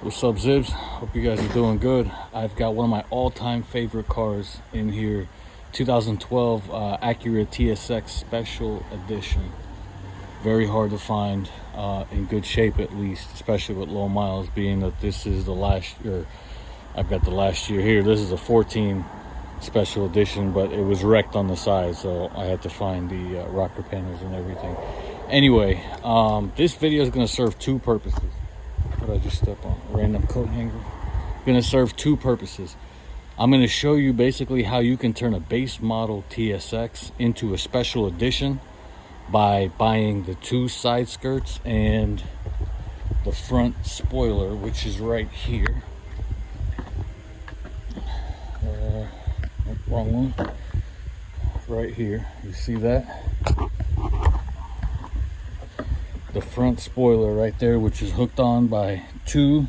What's up, Zibs? Hope you guys are doing good. I've got one of my all-time favorite cars in here, 2012 Acura Tsx Special Edition. Very hard to find, in good shape at least, especially with low miles, being that this is the last year. I've got the last year here. This is a 14 Special Edition, but it was wrecked on the side, so I had to find the rocker panels and everything. Anyway, this video is going to serve two purposes. What did I just step on? A random coat hanger. Going to serve two purposes. I'm going to show you basically how you can turn a base model TSX into a special edition by buying the two side skirts and the front spoiler, which is right here. Wrong one. Right here. You see that? The front spoiler right there, which is hooked on by two,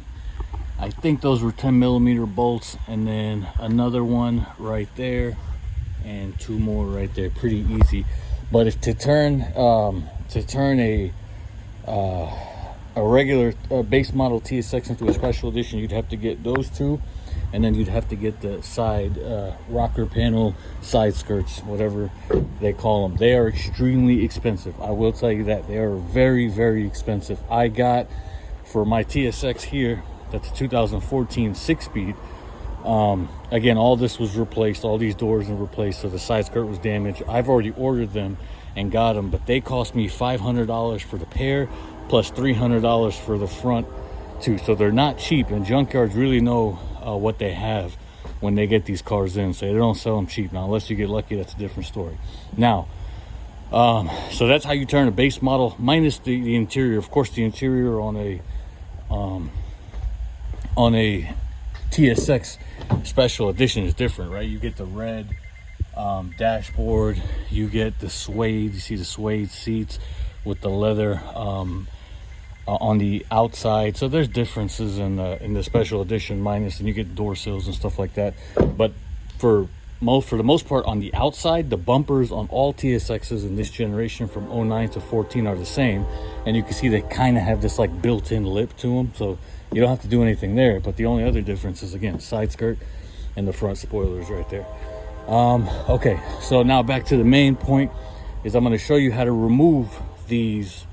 I think those were 10mm bolts, and then another one right there and two more right there. Pretty easy. But if to turn a regular base model TSX into a special edition, you'd have to get those two, and then you'd have to get the side rocker panel side skirts, whatever they call them. They are extremely expensive. I will tell you that they are very, very expensive. I got for my TSX here, that's a 2014 6-speed. Again, all this was replaced. All these doors were replaced, so the side skirt was damaged. I've already ordered them and got them, but they cost me $500 for the pair, plus $300 for the front too. So they're not cheap, and junkyards really know what they have when they get these cars in, so they don't sell them cheap. Now, unless you get lucky, that's a different story. Now, so that's how you turn a base model, minus the interior. Of course, the interior on a TSX Special Edition is different, right? You get the red dashboard, you get the suede, you see the suede seats with the leather on the outside. So there's differences in the Special Edition minus, and you get door sills and stuff like that. But for the most part, on the outside, the bumpers on all TSXs in this generation from 09 to 14 are the same, and you can see they kind of have this like built-in lip to them, so you don't have to do anything there. But the only other difference is, again, side skirt and the front spoilers right there. Okay, so now back to the main point is I'm going to show you how to remove these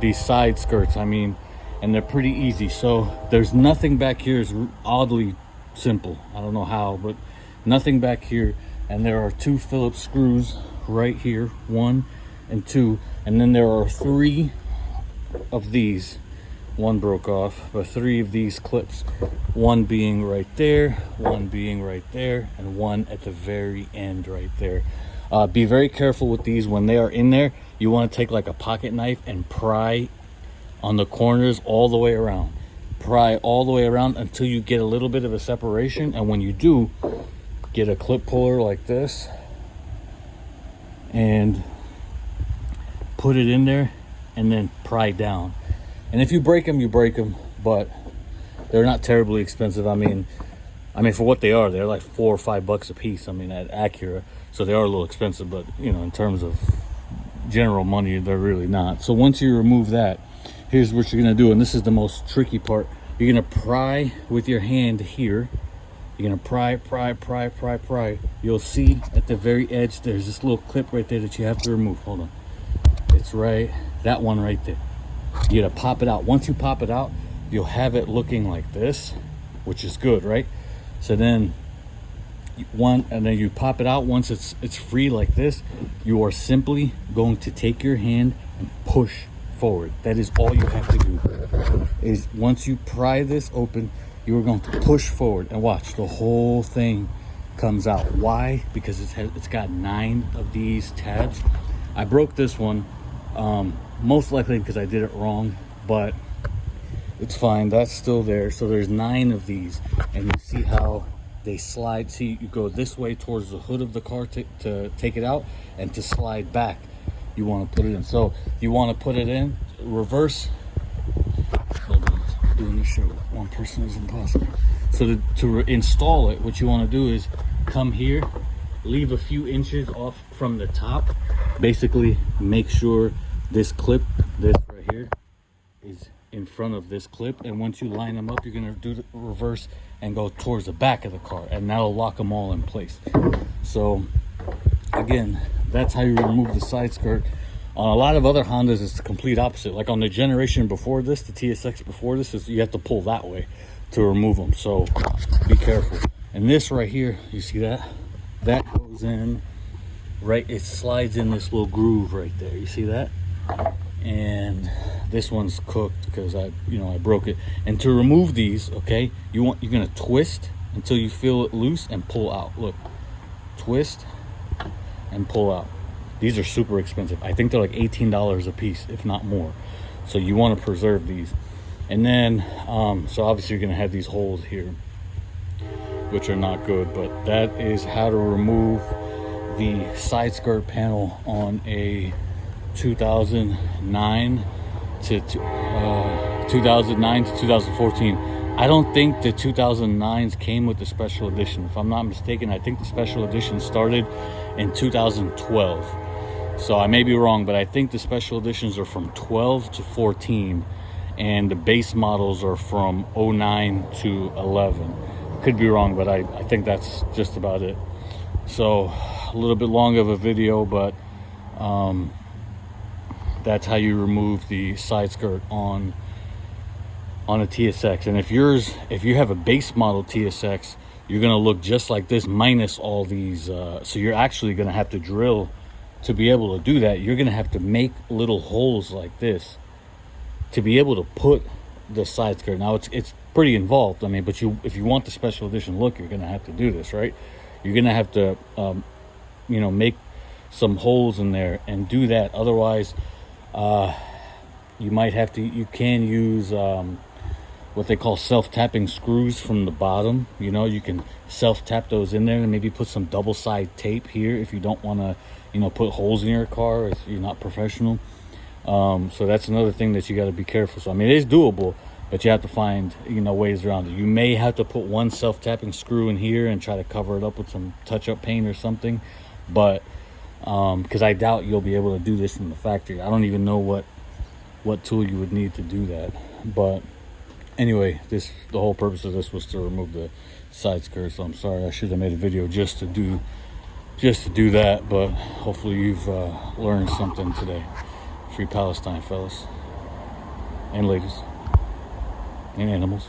these side skirts, and they're pretty easy. So there's nothing back here. Is oddly simple. I don't know how, but nothing back here, and there are two Phillips screws right here, 1 and 2, and then there are 3 of these. One broke off, but 3 of these clips, one being right there, one being right there, and one at the very end right there. Be very careful with these when they are in there. You want to take like a pocket knife and pry on the corners all the way around. Pry all the way around until you get a little bit of a separation, and when you do, get a clip puller like this and put it in there, and then pry down. And if you break them, you break them, but they're not terribly expensive. I mean, for what they are, they're like $4 or $5 a piece. At Acura, so they are a little expensive, but in terms of general money, they're really not. So once you remove that, here's what you're gonna do, and this is the most tricky part. You're gonna pry with your hand here. You're gonna pry. You'll see at the very edge, there's this little clip right there that you have to remove. Hold on. It's right, that one right there. You gotta pop it out. Once you pop it out, you'll have it looking like this, which is good, right? So then and then you pop it out. Once it's free like this, you are simply going to take your hand and push forward. That is all you have to do. Is once you pry this open, you are going to push forward, and watch, the whole thing comes out. Why? Because it's got 9 of these tabs. I broke this one, most likely because I did it wrong, but it's fine. That's still there. So there's 9 of these, and you see how they slide. See, you go this way towards the hood of the car to take it out, and to slide back, you want to put it in. So you want to put it in reverse. Hold on, doing this show, one person is impossible. So to install it, what you want to do is come here, leave a few inches off from the top. Basically, make sure this clip, this right here, in front of this clip, and once you line them up, you're going to do the reverse and go towards the back of the car, and that'll lock them all in place. So again, that's how you remove the side skirt. On a lot of other Hondas, it's the complete opposite. Like on the generation before this, the TSX before this, is you have to pull that way to remove them. So be careful. And this right here, you see that? That goes in, right? It slides in this little groove right there. You see that? And this one's cooked because I broke it. And to remove these, okay, you're gonna twist until you feel it loose and pull out. Look, twist and pull out. These are super expensive. I think they're like $18 a piece, if not more. So you want to preserve these. And then, so obviously you're going to have these holes here, which are not good. But that is how to remove the side skirt panel on a 2009 to 2014. I don't think the 2009s came with the special edition. If I'm not mistaken, I think the special edition started in 2012. So I may be wrong, but I think the special editions are from 12 to 14, and the base models are from 09 to 11. Could be wrong, but I think that's just about it. So a little bit long of a video, but that's how you remove the side skirt on a TSX. And if you have a base model TSX, you're gonna look just like this minus all these. So you're actually gonna have to drill to be able to do that. You're gonna have to make little holes like this to be able to put the side skirt. Now it's pretty involved. I mean, but if you want the special edition look, you're gonna have to do this, right? You're gonna have to make some holes in there and do that. Otherwise, you might have to. You can use what they call self-tapping screws from the bottom. You can self-tap those in there and maybe put some double-side tape here if you don't want to put holes in your car if you're not professional. So that's another thing that you got to be careful. So I mean, it is doable, but you have to find ways around it. You may have to put one self-tapping screw in here and try to cover it up with some touch-up paint or something, but because I doubt you'll be able to do this in the factory. I don't even know what tool you would need to do that. But anyway, the whole purpose of this was to remove the side skirt. So I'm sorry, I should have made a video just to do that, but hopefully you've learned something today. Free Palestine, fellas and ladies and animals.